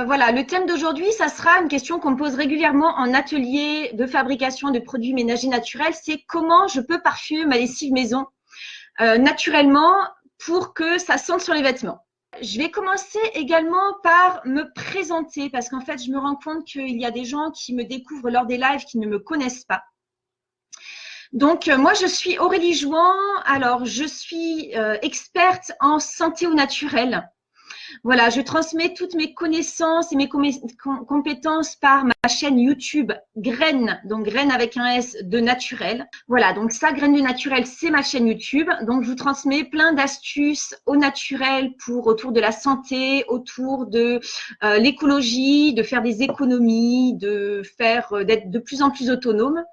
Voilà, le thème d'aujourd'hui, ça sera une question qu'on me pose régulièrement en atelier de fabrication de produits ménagers naturels, c'est comment je peux parfumer ma lessive maison naturellement pour que ça sente sur les vêtements. Je vais commencer également par me présenter parce qu'en fait, je me rends compte qu'il y a des gens qui me découvrent lors des lives qui ne me connaissent pas. Donc, moi, je suis Aurélie Jouan. Alors, je suis experte en santé au naturel. Voilà, je transmets toutes mes connaissances et mes compétences par ma chaîne YouTube Graines, donc Graines avec un S de naturel. Voilà, donc ça, Graines de naturel, c'est ma chaîne YouTube. Donc, je vous transmets plein d'astuces au naturel autour de la santé, autour de l'écologie, de faire des économies, d'être de plus en plus autonome.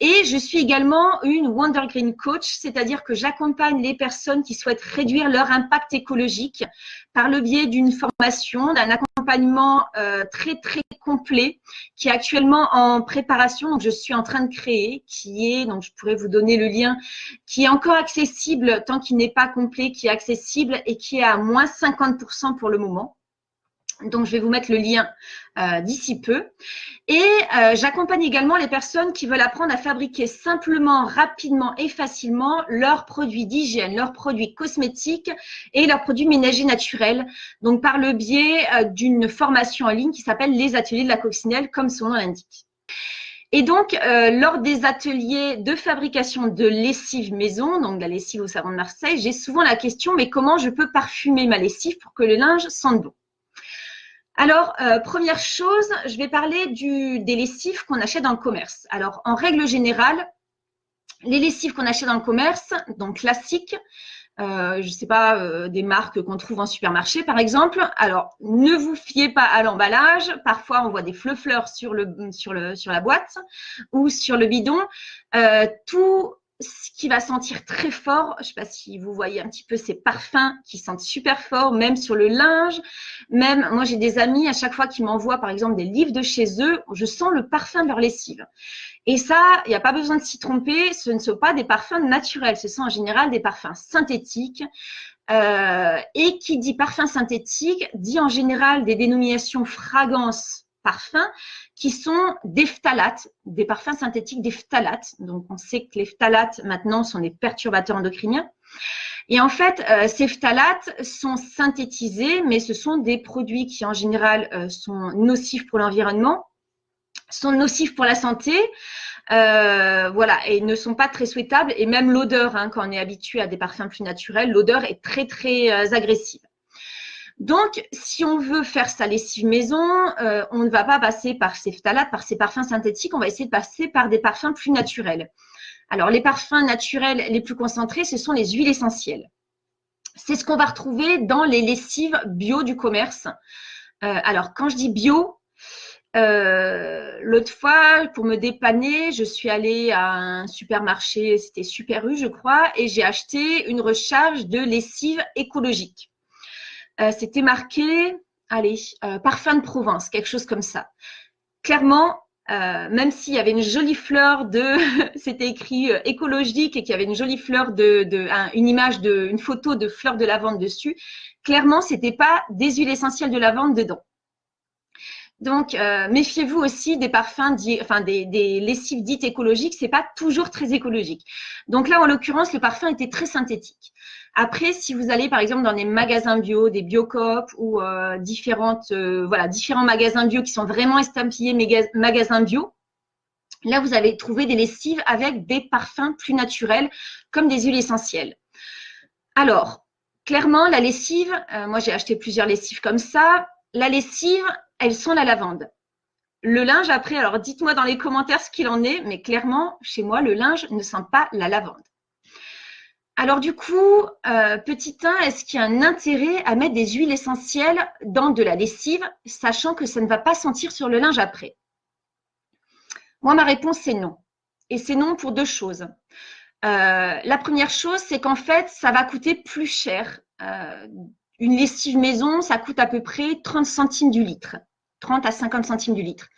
Et je suis également une Wonder Green Coach, c'est-à-dire que j'accompagne les personnes qui souhaitent réduire leur impact écologique par le biais d'une formation, d'un accompagnement très très complet qui est actuellement en préparation. Donc je suis en train de créer, donc je pourrais vous donner le lien, qui est encore accessible tant qu'il n'est pas complet, qui est accessible et qui est à moins 50% pour le moment. Donc, je vais vous mettre le lien d'ici peu. Et j'accompagne également les personnes qui veulent apprendre à fabriquer simplement, rapidement et facilement leurs produits d'hygiène, leurs produits cosmétiques et leurs produits ménagers naturels. Donc, par le biais d'une formation en ligne qui s'appelle les ateliers de la coccinelle, comme son nom l'indique. Et donc, lors des ateliers de fabrication de lessive maison, donc de la lessive au savon de Marseille, j'ai souvent la question, mais comment je peux parfumer ma lessive pour que le linge sente bon ? Alors, première chose, je vais parler des lessives qu'on achète dans le commerce. Alors, en règle générale, les lessives qu'on achète dans le commerce, donc classiques, je ne sais pas, des marques qu'on trouve en supermarché par exemple. Alors, ne vous fiez pas à l'emballage. Parfois, on voit des fleurs sur la boîte ou sur le bidon. Tout ce qui va sentir très fort, je ne sais pas si vous voyez un petit peu ces parfums qui sentent super fort, même sur le linge. Même, moi, j'ai des amis, à chaque fois qu'ils m'envoient, par exemple, des livres de chez eux, je sens le parfum de leur lessive. Et ça, il n'y a pas besoin de s'y tromper, ce ne sont pas des parfums naturels, ce sont en général des parfums synthétiques. Et qui dit parfum synthétique, dit en général des dénominations fragrances parfums qui sont des phtalates, des parfums synthétiques des phtalates. Donc, on sait que les phtalates, maintenant, sont des perturbateurs endocriniens. Et en fait, ces phtalates sont synthétisés, mais ce sont des produits qui, en général, sont nocifs pour l'environnement, sont nocifs pour la santé, voilà, et ne sont pas très souhaitables. Et même l'odeur, quand on est habitué à des parfums plus naturels, l'odeur est très, très agressive. Donc, si on veut faire sa lessive maison, on ne va pas passer par ces phtalates, par ces parfums synthétiques, on va essayer de passer par des parfums plus naturels. Alors, les parfums naturels les plus concentrés, ce sont les huiles essentielles. C'est ce qu'on va retrouver dans les lessives bio du commerce. Alors, quand je dis bio, l'autre fois, pour me dépanner, je suis allée à un supermarché, c'était Super U, je crois, et j'ai acheté une recharge de lessive écologique. C'était marqué, parfum de Provence, quelque chose comme ça. Clairement, même s'il y avait une jolie fleur c'était écrit écologique et qu'il y avait une jolie fleur une photo de fleur de lavande dessus, clairement, c'était pas des huiles essentielles de lavande dedans. Donc, méfiez-vous aussi des parfums, des lessives dites écologiques, c'est pas toujours très écologique. Donc là, en l'occurrence, le parfum était très synthétique. Après, si vous allez par exemple dans des magasins bio, des Biocoop ou différents magasins bio qui sont vraiment estampillés magasins bio, là, vous allez trouver des lessives avec des parfums plus naturels comme des huiles essentielles. Alors, clairement, la lessive, moi j'ai acheté plusieurs lessives comme ça. La lessive, elle sent la lavande. Le linge, après, alors dites-moi dans les commentaires ce qu'il en est, mais clairement, chez moi, le linge ne sent pas la lavande. Alors du coup, petit 1, est-ce qu'il y a un intérêt à mettre des huiles essentielles dans de la lessive, sachant que ça ne va pas sentir sur le linge après? Moi, ma réponse, c'est non. Et c'est non pour deux choses. La première chose, c'est qu'en fait, ça va coûter plus cher. Une lessive maison, ça coûte à peu près 30 centimes du litre, 30 à 50 centimes du litre.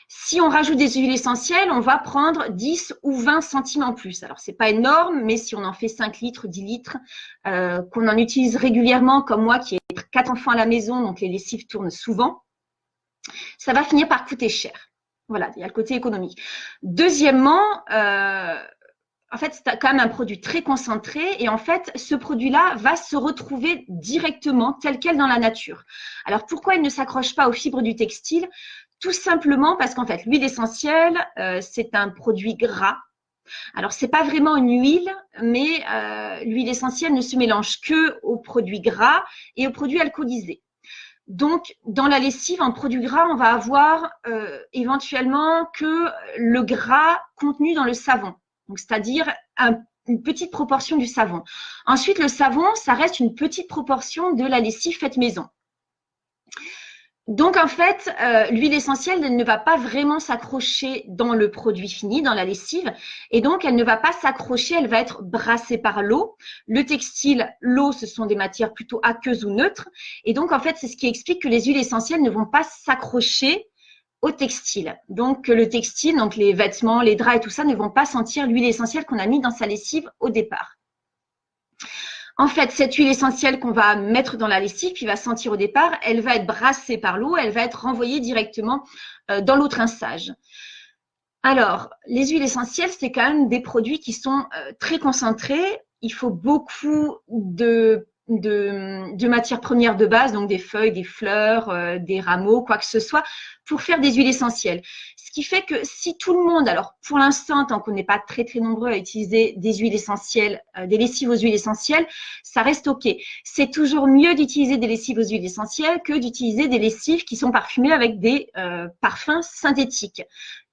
Si on rajoute des huiles essentielles, on va prendre 10 ou 20 centimes en plus. Alors, ce n'est pas énorme, mais si on en fait 5 litres, 10 litres, qu'on en utilise régulièrement, comme moi qui ai 4 enfants à la maison, donc les lessives tournent souvent, ça va finir par coûter cher. Voilà, il y a le côté économique. Deuxièmement, en fait, c'est quand même un produit très concentré et en fait, ce produit-là va se retrouver directement tel quel dans la nature. Alors, pourquoi il ne s'accroche pas aux fibres du textile? Tout simplement parce qu'en fait, l'huile essentielle, c'est un produit gras. Alors, c'est pas vraiment une huile, mais l'huile essentielle ne se mélange que aux produits gras et aux produits alcoolisés. Donc, dans la lessive, en produit gras, on va avoir éventuellement que le gras contenu dans le savon. Donc, c'est-à-dire une petite proportion du savon. Ensuite, le savon, ça reste une petite proportion de la lessive faite maison. Donc, en fait, l'huile essentielle ne va pas vraiment s'accrocher dans le produit fini, dans la lessive. Et donc, elle ne va pas s'accrocher, elle va être brassée par l'eau. Le textile, l'eau, ce sont des matières plutôt aqueuses ou neutres. Et donc, en fait, c'est ce qui explique que les huiles essentielles ne vont pas s'accrocher au textile. Donc, le textile, donc les vêtements, les draps et tout ça, ne vont pas sentir l'huile essentielle qu'on a mis dans sa lessive au départ. En fait, cette huile essentielle qu'on va mettre dans la lessive, qui va sentir au départ, elle va être brassée par l'eau, elle va être renvoyée directement dans l'eau rinçage. Alors, les huiles essentielles, c'est quand même des produits qui sont très concentrés. Il faut beaucoup de matières premières de base, donc des feuilles, des fleurs, des rameaux, quoi que ce soit, pour faire des huiles essentielles. Ce qui fait que si tout le monde, alors pour l'instant, tant qu'on n'est pas très très nombreux à utiliser des huiles essentielles, des lessives aux huiles essentielles, ça reste OK. C'est toujours mieux d'utiliser des lessives aux huiles essentielles que d'utiliser des lessives qui sont parfumées avec des parfums synthétiques.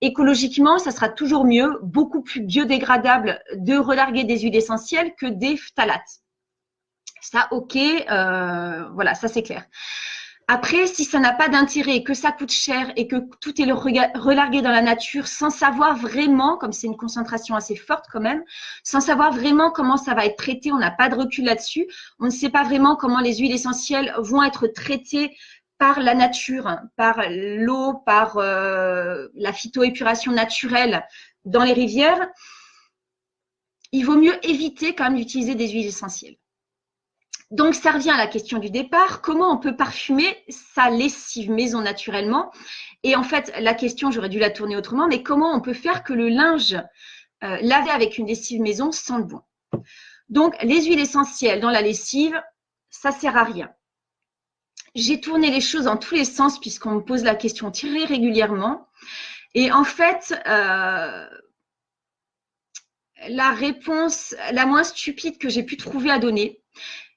Écologiquement, ça sera toujours mieux, beaucoup plus biodégradable de relarguer des huiles essentielles que des phtalates. Ça, OK, voilà, ça c'est clair. Après, si ça n'a pas d'intérêt, que ça coûte cher et que tout est relargué dans la nature sans savoir vraiment, comme c'est une concentration assez forte quand même, sans savoir vraiment comment ça va être traité, on n'a pas de recul là-dessus, on ne sait pas vraiment comment les huiles essentielles vont être traitées par la nature, par l'eau, par la phytoépuration naturelle dans les rivières, il vaut mieux éviter quand même d'utiliser des huiles essentielles. Donc, ça revient à la question du départ. Comment on peut parfumer sa lessive maison naturellement? Et en fait, la question, j'aurais dû la tourner autrement, mais comment on peut faire que le linge lavé avec une lessive maison sente bon? Donc, les huiles essentielles dans la lessive, ça sert à rien. J'ai tourné les choses dans tous les sens puisqu'on me pose la question très régulièrement. Et en fait, la réponse la moins stupide que j'ai pu trouver à donner,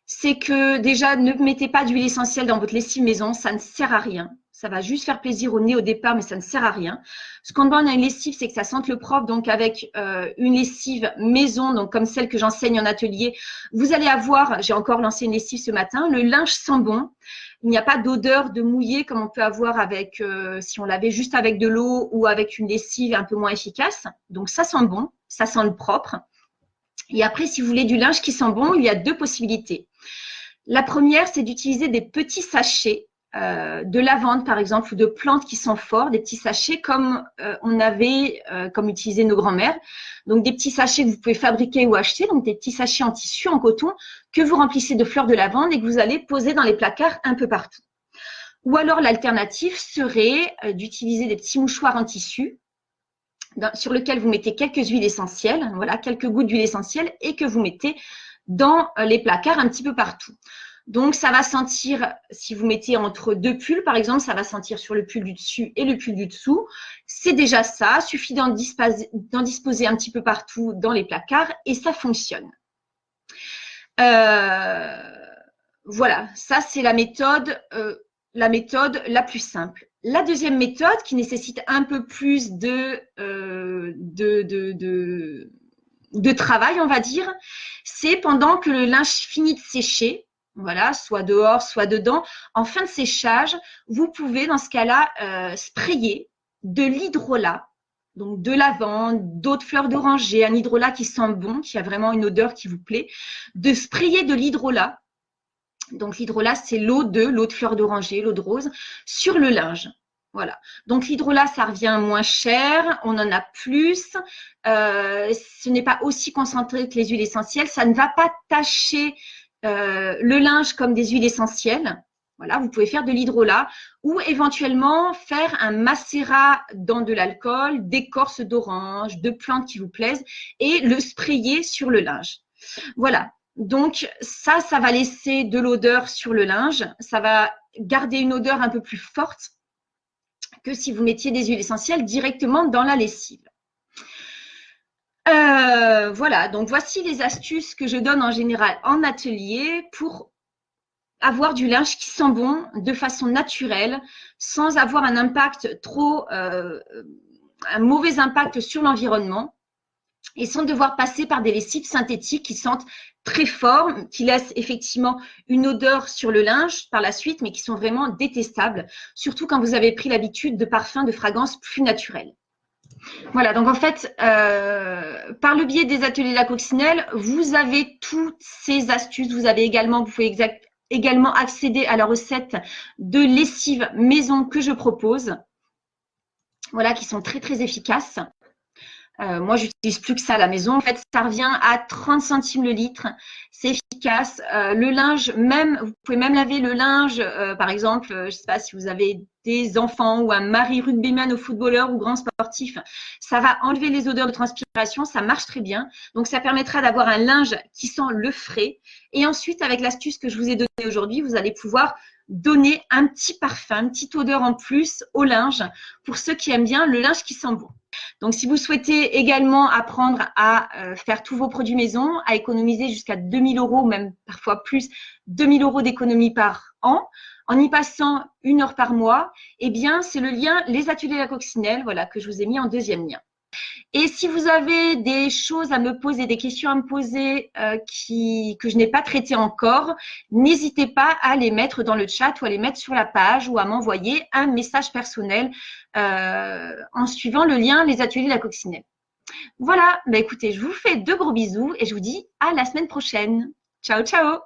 c'est que déjà, ne mettez pas d'huile essentielle dans votre lessive maison, ça ne sert à rien. Ça va juste faire plaisir au nez au départ, mais ça ne sert à rien. Ce qu'on demande à une lessive, c'est que ça sente le propre. Donc, avec une lessive maison, donc comme celle que j'enseigne en atelier, vous allez avoir, j'ai encore lancé une lessive ce matin, le linge sent bon. Il n'y a pas d'odeur de mouillé comme on peut avoir avec, si on lavait juste avec de l'eau ou avec une lessive un peu moins efficace. Donc, ça sent bon, ça sent le propre. Et après, si vous voulez du linge qui sent bon, il y a deux possibilités. La première, c'est d'utiliser des petits sachets de lavande, par exemple, ou de plantes qui sont forts, des petits sachets comme on avait, comme utilisaient nos grands-mères. Donc, des petits sachets que vous pouvez fabriquer ou acheter, donc des petits sachets en tissu, en coton, que vous remplissez de fleurs de lavande et que vous allez poser dans les placards un peu partout. Ou alors, l'alternative serait d'utiliser des petits mouchoirs en tissu sur lequel vous mettez quelques huiles essentielles, voilà, quelques gouttes d'huile essentielle et que vous mettez dans les placards un petit peu partout. Donc, ça va sentir, si vous mettez entre deux pulls, par exemple, ça va sentir sur le pull du dessus et le pull du dessous. C'est déjà ça, suffit d'en disposer un petit peu partout dans les placards et ça fonctionne. Voilà, ça c'est la méthode la plus simple. La deuxième méthode, qui nécessite un peu plus de travail, on va dire, c'est pendant que le linge finit de sécher, voilà, soit dehors, soit dedans, en fin de séchage, vous pouvez dans ce cas-là sprayer de l'hydrolat, donc de lavande, d'autres fleurs d'oranger, un hydrolat qui sent bon, qui a vraiment une odeur qui vous plaît, de sprayer de l'hydrolat. Donc, l'hydrolat, c'est l'eau de fleur d'oranger, l'eau de rose, sur le linge. Voilà. Donc, l'hydrolat, ça revient moins cher, on en a plus. Ce n'est pas aussi concentré que les huiles essentielles. Ça ne va pas tacher le linge comme des huiles essentielles. Voilà, vous pouvez faire de l'hydrolat ou éventuellement faire un macérat dans de l'alcool, d'écorce d'orange, de plantes qui vous plaisent et le sprayer sur le linge. Voilà, donc ça va laisser de l'odeur sur le linge, ça va garder une odeur un peu plus forte que si vous mettiez des huiles essentielles directement dans la lessive. Voilà, donc voici les astuces que je donne en général en atelier pour avoir du linge qui sent bon de façon naturelle, sans avoir un impact un mauvais impact sur l'environnement et sans devoir passer par des lessives synthétiques qui sentent très fort, qui laissent effectivement une odeur sur le linge par la suite, mais qui sont vraiment détestables, surtout quand vous avez pris l'habitude de parfums, de fragrances plus naturelles. Voilà, donc en fait, par le biais des ateliers La Coccinelle, vous avez toutes ces astuces. Vous pouvez également accéder à la recette de lessive maison que je propose. Voilà, qui sont très, très efficaces. Moi, j'utilise plus que ça à la maison. En fait, ça revient à 30 centimes le litre. C'est efficace. Le linge, vous pouvez même laver le linge. Par exemple, je ne sais pas si vous avez des enfants ou un mari rugbyman ou footballeur ou grand sportif. Ça va enlever les odeurs de transpiration. Ça marche très bien. Donc, ça permettra d'avoir un linge qui sent le frais. Et ensuite, avec l'astuce que je vous ai donnée aujourd'hui, vous allez pouvoir donner un petit parfum, une petite odeur en plus au linge pour ceux qui aiment bien le linge qui sent bon. Donc, si vous souhaitez également apprendre à faire tous vos produits maison, à économiser jusqu'à 2 000 €, même parfois plus, 2 000 € d'économie par an, en y passant 1 heure par mois, eh bien, c'est le lien Les Ateliers La Coccinelle, voilà, que je vous ai mis en deuxième lien. Et si vous avez des choses à me poser, des questions à me poser que je n'ai pas traitées encore, n'hésitez pas à les mettre dans le chat ou à les mettre sur la page ou à m'envoyer un message personnel en suivant le lien Les Ateliers La Coccinelle. Voilà, bah écoutez, je vous fais de gros bisous et je vous dis à la semaine prochaine. Ciao, ciao!